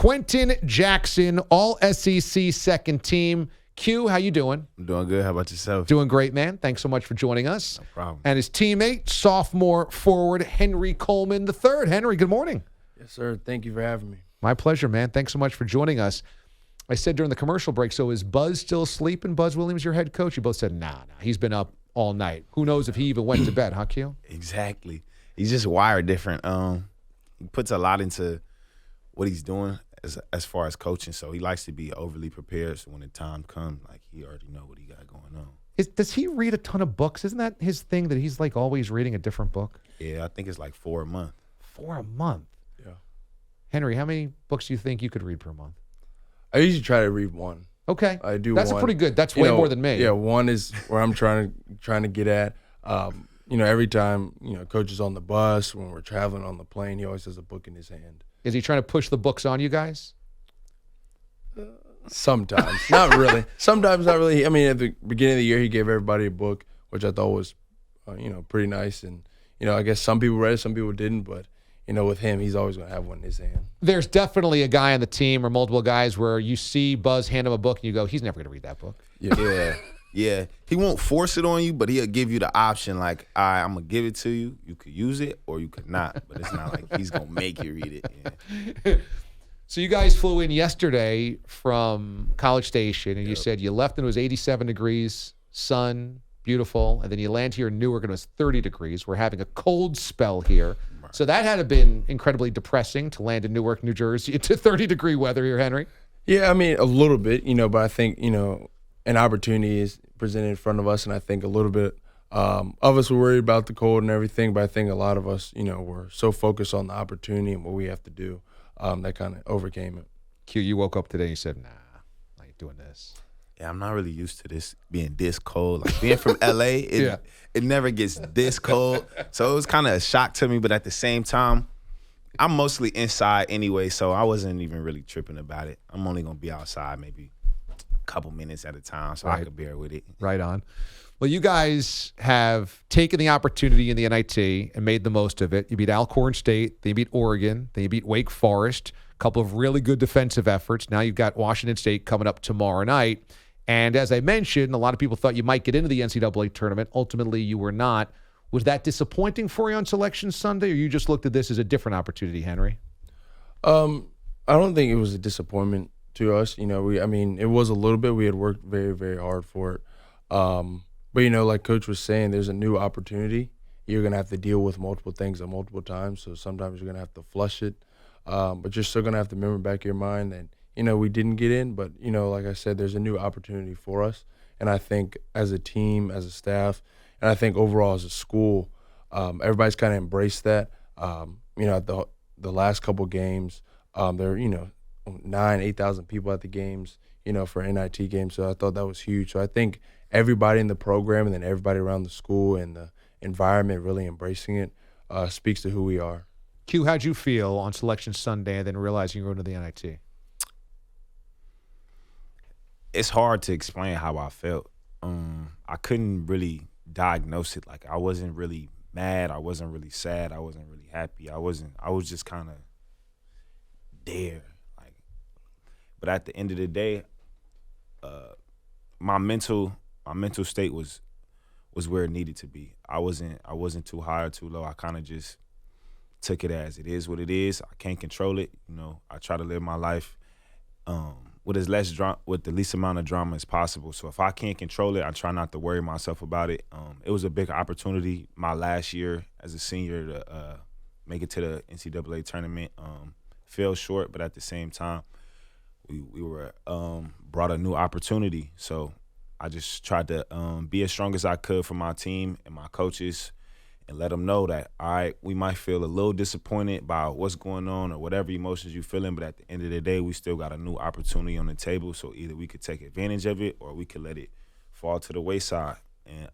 Quenton Jackson, all SEC second team. Q, how you doing? I'm doing good. How about yourself? Doing great, man. Thanks so much for joining us. No problem. And his teammate, sophomore forward Henry Coleman III. Henry, good morning. Yes, sir. Thank you for having me. My pleasure, man. Thanks so much for joining us. I said during the commercial break, so is Buzz still sleeping? Buzz Williams, your head coach? You both said, nah. He's been up all night. Who knows if he even went to bed, huh, Q? Exactly. He's just wired different. He puts a lot into what he's doing as far as coaching, so he likes to be overly prepared so when the time comes, like he already know what he got going on. Does he read a ton of books? Isn't that his thing, that he's like always reading a different book? Yeah, I think it's like 4 a month. 4 a month? Yeah. Henry, how many books do you think you could read per month? I usually try to read one. Okay. I do. That's one. pretty good. That's way more than me. Yeah, one is where I'm trying to get at. Every time, coach is on the bus, when we're traveling on the plane, he always has a book in his hand. Is he trying to push the books on you guys? Sometimes. Not really. Sometimes not really. I mean, at the beginning of the year, he gave everybody a book, which I thought was, pretty nice. And, I guess some people read it, some people didn't. But, with him, he's always going to have one in his hand. There's definitely a guy on the team or multiple guys where you see Buzz hand him a book and you go, he's never going to read that book. Yeah. He won't force it on you, but he'll give you the option like, all right, I'm going to give it to you. You could use it or you could not. But it's not like he's going to make you read it. Yeah. So you guys flew in yesterday from College Station, and you said you left and it was 87 degrees, sun, beautiful, and then you land here in Newark and it was 30 degrees. We're having a cold spell here. So that had to have been incredibly depressing to land in Newark, New Jersey into 30-degree weather here, Henry. Yeah, I mean, a little bit, but I think, an opportunity is presented in front of us, and I think a little bit of us were worried about the cold and everything, but I think a lot of us, were so focused on the opportunity and what we have to do that kind of overcame it. Q, you woke up today and you said, nah, I ain't doing this. Yeah, I'm not really used to this being this cold. Like being from LA, it never gets this cold. So it was kind of a shock to me, but at the same time, I'm mostly inside anyway, so I wasn't even really tripping about it. I'm only going to be outside maybe a couple minutes at a time, so I could bear with it. Right on. Well, you guys have taken the opportunity in the NIT and made the most of it. You beat Alcorn State, then you beat Oregon, then you beat Wake Forest, a couple of really good defensive efforts. Now you've got Washington State coming up tomorrow night. And as I mentioned, a lot of people thought you might get into the NCAA tournament. Ultimately, you were not. Was that disappointing for you on Selection Sunday, or you just looked at this as a different opportunity, Henry? I don't think it was a disappointment to us. It was a little bit. We had worked very, very hard for it. But, like Coach was saying, there's a new opportunity. You're going to have to deal with multiple things at multiple times, so sometimes you're going to have to flush it. But you're still going to have to remember back in your mind that, we didn't get in. But, like I said, there's a new opportunity for us. And I think as a team, as a staff, and I think overall as a school, everybody's kind of embraced that. At the last couple games, there are, 9,000, 8,000 people at the games, for NIT games. So I thought that was huge. So I think everybody in the program and then everybody around the school and the environment really embracing it speaks to who we are. Q, how'd you feel on Selection Sunday and then realizing you were going to the NIT? It's hard to explain how I felt. I couldn't really diagnose it. Like, I wasn't really mad. I wasn't really sad. I wasn't really happy. I was just kind of there. Like, but at the end of the day, my mental state was where it needed to be. I wasn't too high or too low. I kind of just took it as it is what it is. I can't control it. I try to live my life with the least amount of drama as possible. So if I can't control it, I try not to worry myself about it. It was a big opportunity my last year as a senior to make it to the NCAA tournament. Fell short, but at the same time, we were brought a new opportunity. So I just tried to be as strong as I could for my team and my coaches and let them know that, all right, we might feel a little disappointed by what's going on or whatever emotions you're feeling, but at the end of the day, we still got a new opportunity on the table. So either we could take advantage of it or we could let it fall to the wayside. And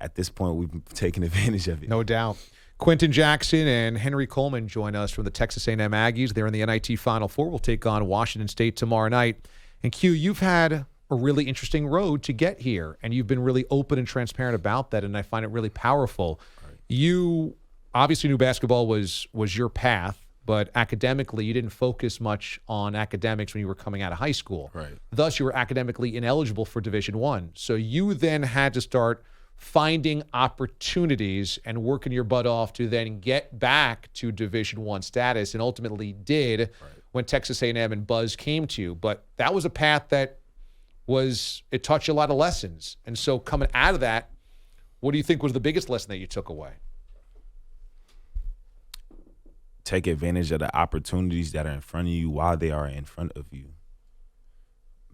at this point, we've taken advantage of it. No doubt. Quenton Jackson and Henry Coleman join us from the Texas A&M Aggies. They're in the NIT Final Four. We'll take on Washington State tomorrow night. And Q, you've had a really interesting road to get here, and you've been really open and transparent about that, and I find it really powerful. You obviously knew basketball was your path, but academically, you didn't focus much on academics when you were coming out of high school. Right. Thus, you were academically ineligible for Division I. So you then had to start finding opportunities and working your butt off to then get back to Division I status, and ultimately did when Texas A&M and Buzz came to you. But that was a path that it taught you a lot of lessons. And so coming out of that, what do you think was the biggest lesson that you took away? Take advantage of the opportunities that are in front of you while they are in front of you.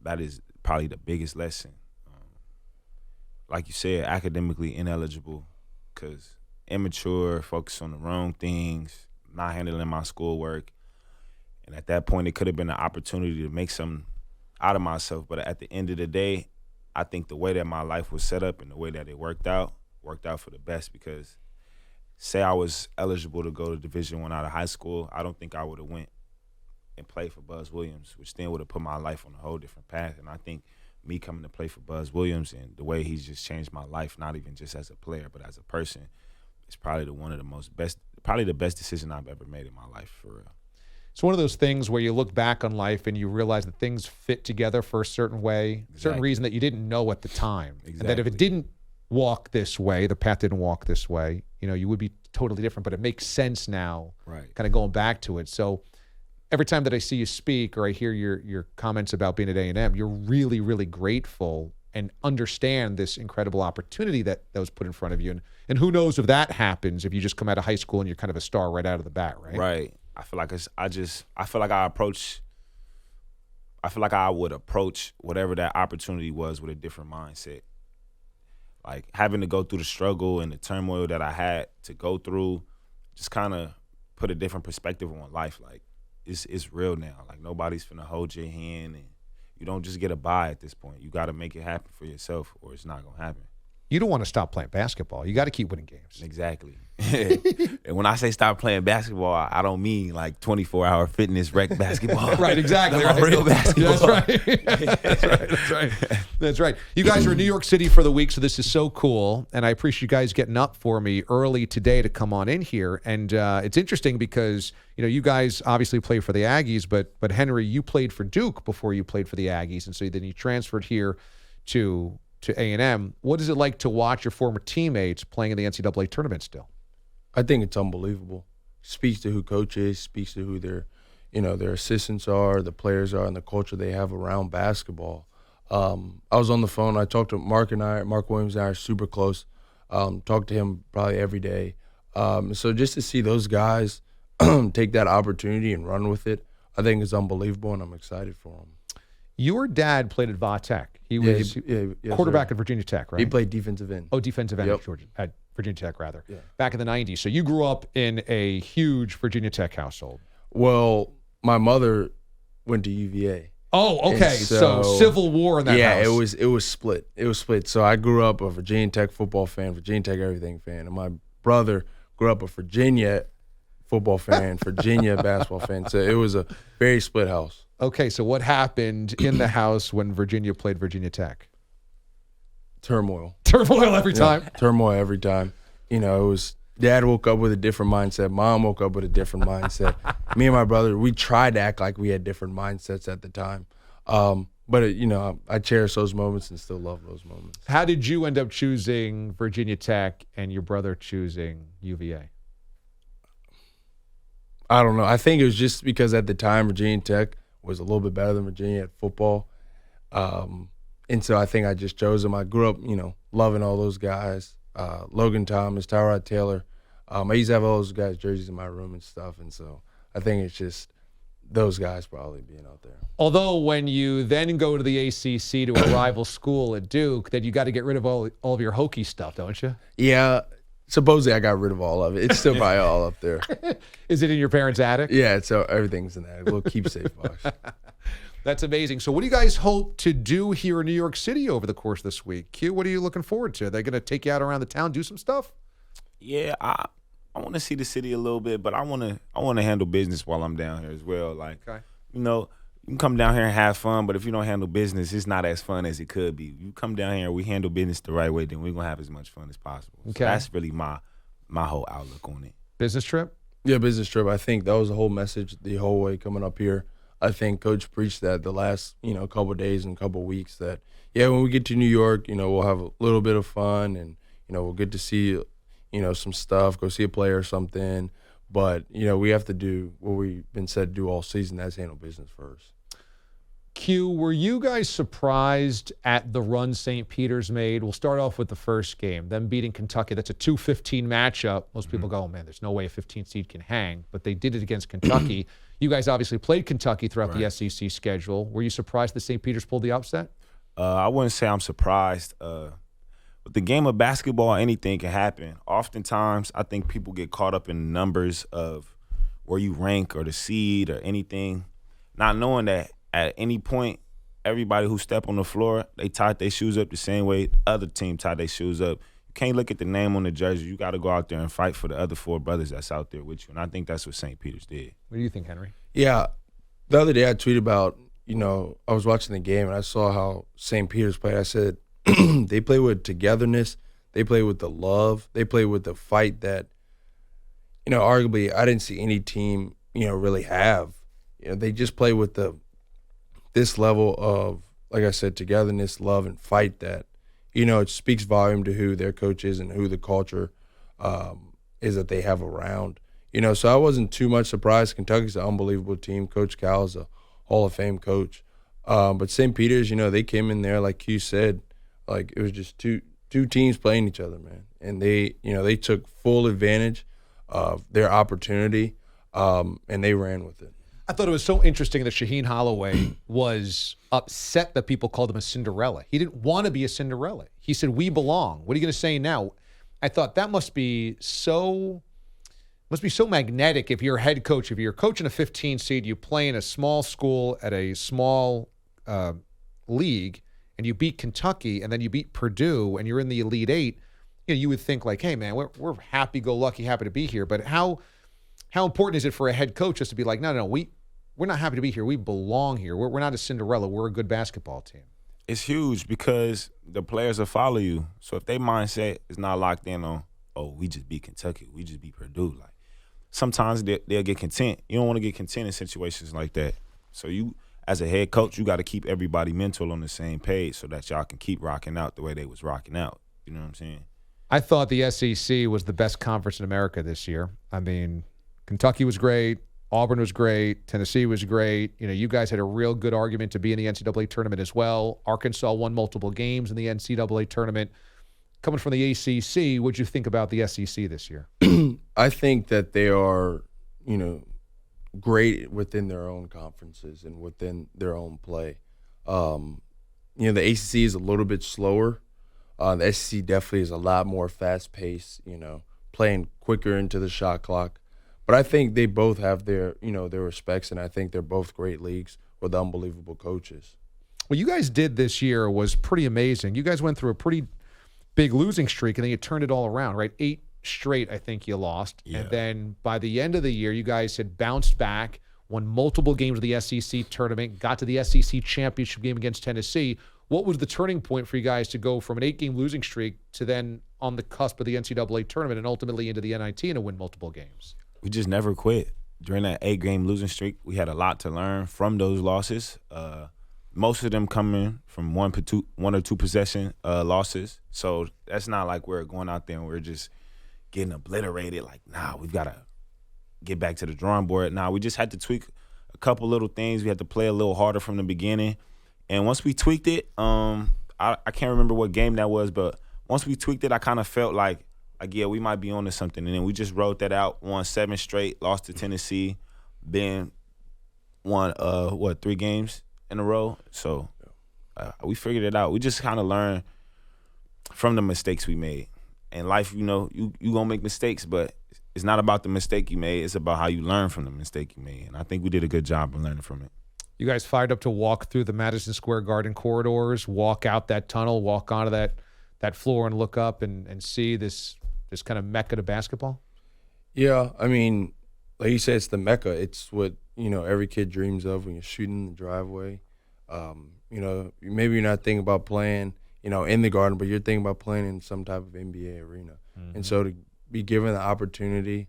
That is probably the biggest lesson. Like you said, academically ineligible because immature, focused on the wrong things, not handling my schoolwork. And at that point, it could have been an opportunity to make something out of myself. But at the end of the day, I think the way that my life was set up and the way that it worked out for the best, because say I was eligible to go to Division I out of high school, I don't think I would have went and played for Buzz Williams, which then would have put my life on a whole different path. And I think me coming to play for Buzz Williams and the way he's just changed my life, not even just as a player, but as a person, is probably the best decision I've ever made in my life, for real. It's one of those things where you look back on life and you realize that things fit together for a certain way, certain reason that you didn't know at the time. And that if it didn't walk this way, the path didn't walk this way, you would be totally different. But it makes sense now, kind of going back to it. So every time that I see you speak or I hear your comments about being at A&M, you're really, really grateful and understand this incredible opportunity that was put in front of you. And who knows if that happens if you just come out of high school and you're kind of a star right out of the bat, right? Right. I feel like I would approach whatever that opportunity was with a different mindset. Like having to go through the struggle and the turmoil that I had to go through, just kind of put a different perspective on life. Like it's real now. Like nobody's finna hold your hand, and you don't just get a bye at this point. You got to make it happen for yourself, or it's not gonna happen. You don't want to stop playing basketball. You got to keep winning games. Exactly. And when I say stop playing basketball, I don't mean like 24-hour fitness rec basketball. Right, exactly. Right. Real basketball. That's right. That's right. You guys are in New York City for the week, so this is so cool. And I appreciate you guys getting up for me early today to come on in here. And it's interesting because, you guys obviously play for the Aggies, but Henry, you played for Duke before you played for the Aggies. And so then you transferred here to A&M. What is it like to watch your former teammates playing in the NCAA tournament still? I think it's unbelievable. Speaks to who coach is, speaks to who their assistants are, the players are, and the culture they have around basketball. I was on the phone. I talked to Mark Williams and I are super close. Talk to him probably every day. So just to see those guys take that opportunity and run with it, I think is unbelievable, and I'm excited for them. Your dad played at Va Tech. He was quarterback at Virginia Tech, right? He played defensive end. Oh, defensive end at Virginia Tech, rather. Yeah. Back in the 90s. So you grew up in a huge Virginia Tech household. Well, my mother went to UVA. Oh, okay. So Civil War in that house. Yeah, it was split. It was split. So I grew up a Virginia Tech football fan, Virginia Tech everything fan. And my brother grew up a Virginia football fan, Virginia basketball fan. So it was a very split house. Okay, so what happened in the house when Virginia played Virginia Tech? Turmoil. Turmoil every time? Turmoil every time. It was dad woke up with a different mindset. Mom woke up with a different mindset. Me and my brother, we tried to act like we had different mindsets at the time. But I cherish those moments and still love those moments. How did you end up choosing Virginia Tech and your brother choosing UVA? I don't know. I think it was just because at the time Virginia Tech was a little bit better than Virginia at football. And so I think I just chose them. I grew up, loving all those guys. Logan Thomas, Tyrod Taylor. I used to have all those guys' jerseys in my room and stuff. And so I think it's just those guys probably being out there. Although when you then go to the ACC to a rival school at Duke, then you got to get rid of all of your Hokie stuff, don't you? Yeah. Supposedly I got rid of all of it. It's still probably all up there. Is it in your parents' attic? Yeah, so everything's in that little keepsake box. That's amazing. So what do you guys hope to do here in New York City over the course of this week? Q, what are you looking forward to? Are they going to take you out around the town, do some stuff? Yeah, I want to see the city a little bit, but I want to handle business while I'm down here as well. Like, you can come down here and have fun, but if you don't handle business, it's not as fun as it could be. You come down here and we handle business the right way, then we're going to have as much fun as possible. Okay. So that's really my whole outlook on it. Business trip? Yeah, business trip. I think that was the whole message the whole way coming up here. I think Coach preached that the last, couple of days and couple of weeks that, yeah, when we get to New York, we'll have a little bit of fun and, we'll get to see, some stuff, go see a player or something. But, we have to do what we've been said to do all season. That's handle business first. Q, were you guys surprised at the run St. Peter's made? We'll start off with the first game, them beating Kentucky. That's a 2-15 matchup. Most people go, oh, man, there's no way a 15 seed can hang. But they did it against Kentucky. You guys obviously played Kentucky throughout the SEC schedule. Were you surprised that St. Peter's pulled the upset? I wouldn't say I'm surprised. With the game of basketball, anything can happen. Oftentimes, I think people get caught up in numbers of where you rank or the seed or anything, not knowing that at any point, everybody who step on the floor, they tied their shoes up the same way the other team tied their shoes up. You can't look at the name on the jersey. You got to go out there and fight for the other four brothers that's out there with you. And I think that's what St. Peter's did. What do you think, Henry? Yeah. The other day I tweeted about, I was watching the game and I saw how St. Peter's played. I said, they play with togetherness. They play with the love. They play with the fight that, arguably I didn't see any team, really have. They just play with this level of, like I said, togetherness, love, and fight that, it speaks volume to who their coach is and who the culture is that they have around. So I wasn't too much surprised. Kentucky's an unbelievable team. Coach Cal is a Hall of Fame coach. But St. Peter's, they came in there, like Q said, like it was just two teams playing each other, man. And they took full advantage of their opportunity, and they ran with it. I thought it was so interesting that Shaheen Holloway was upset that people called him a Cinderella. He didn't want to be a Cinderella. He said, we belong. What are you going to say now? I thought that must be so magnetic if you're a head coach. If you're coaching a 15 seed, you play in a small school at a small league, and you beat Kentucky, and then you beat Purdue, and you're in the Elite Eight, you would think like, hey, man, we're happy-go-lucky, happy to be here. But how important is it for a head coach just to be like, no, we're not happy to be here. We belong here. We're not a Cinderella. We're a good basketball team. It's huge because the players will follow you. So if their mindset is not locked in on, oh, we just beat Kentucky, we just beat Purdue, like sometimes they'll get content. You don't want to get content in situations like that. So you, as a head coach, you got to keep everybody mental on the same page so that y'all can keep rocking out the way they was rocking out. You know what I'm saying? I thought the SEC was the best conference in America this year. I mean, Kentucky was great. Auburn was great. Tennessee was great. You guys had a real good argument to be in the NCAA tournament as well. Arkansas won multiple games in the NCAA tournament. Coming from the ACC, what'd you think about the SEC this year? I think that they are, great within their own conferences and within their own play. The ACC is a little bit slower. The SEC definitely is a lot more fast-paced, playing quicker into the shot clock. But I think they both have their respects, and I think they're both great leagues with unbelievable coaches. What you guys did this year was pretty amazing. You guys went through a pretty big losing streak, and then you turned it all around, right? 8 straight, I think you lost. Yeah. And then by the end of the year, you guys had bounced back, won multiple games of the SEC tournament, got to the SEC championship game against Tennessee. What was the turning point for you guys to go from an 8-game losing streak to then on the cusp of the NCAA tournament and ultimately into the NIT and to win multiple games? We just never quit. During that 8-game losing streak, we had a lot to learn from those losses. Most of them coming from one or two possession losses. So that's not like we're going out there and we're just getting obliterated. Like, we've got to get back to the drawing board. We just had to tweak a couple little things. We had to play a little harder from the beginning. And once we tweaked it, I can't remember what game that was, but once we tweaked it, I kind of felt like, yeah, we might be on to something. And then we just wrote that out, won 7 straight, lost to Tennessee, then won, 3 games in a row. So we figured it out. We just kind of learned from the mistakes we made. In life, you going to make mistakes, but it's not about the mistake you made. It's about how you learn from the mistake you made. And I think we did a good job of learning from it. You guys fired up to walk through the Madison Square Garden corridors, walk out that tunnel, walk onto that floor and look up and see this kind of mecca to basketball? Yeah, I mean, like you said, it's the mecca. It's what, every kid dreams of when you're shooting in the driveway. Maybe you're not thinking about playing, in the Garden, but you're thinking about playing in some type of NBA arena. Mm-hmm. And so to be given the opportunity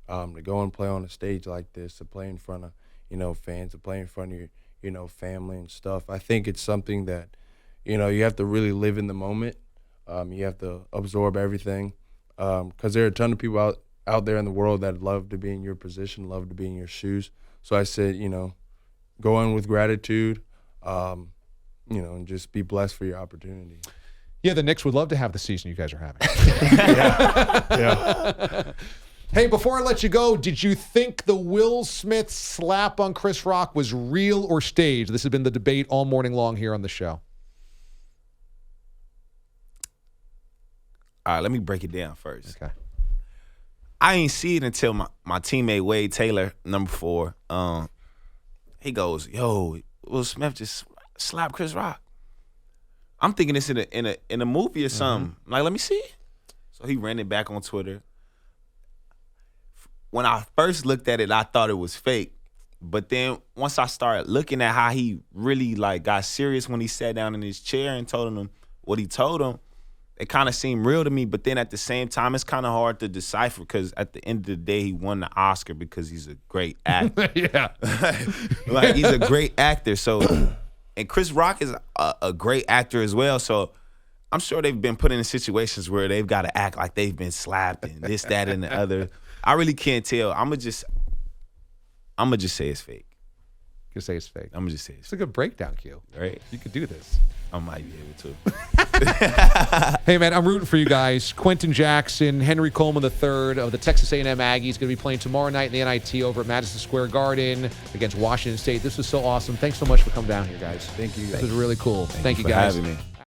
to go and play on a stage like this, to play in front of, fans, to play in front of your, family and stuff. I think it's something that, you have to really live in the moment. You have to absorb everything, because there are a ton of people out there in the world that love to be in your position, love to be in your shoes. So I said, go in with gratitude, and just be blessed for your opportunity. Yeah, the Knicks would love to have the season you guys are having. Yeah. Hey, before I let you go, did you think the Will Smith slap on Chris Rock was real or staged? This has been the debate all morning long here on the show. All right, let me break it down first. Okay. I ain't see it until my teammate Wade Taylor, number 4. He goes, "Yo, Will Smith just slapped Chris Rock." I'm thinking it's in a movie or something. Mm-hmm. I'm like, let me see. So he ran it back on Twitter. When I first looked at it, I thought it was fake. But then once I started looking at how he really got serious when he sat down in his chair and told him what he told him, it kind of seemed real to me. But then at the same time, it's kind of hard to decipher, because at the end of the day, he won the Oscar because he's a great actor. Yeah. He's a great actor. So, and Chris Rock is a great actor as well. So I'm sure they've been put in situations where they've got to act like they've been slapped and this, that, and the other. I really can't tell. I'm gonna just say it's fake. You say it's fake. I'm gonna just say It's a good breakdown, Q. right. You could do this. I might be able to. Hey, man, I'm rooting for you guys. Quenton Jackson, Henry Coleman III of the Texas A&M Aggies going to be playing tomorrow night in the NIT over at Madison Square Garden against Washington State. This was so awesome. Thanks so much for coming down here, guys. Thank you. This was really cool. Thank you, for guys. having me.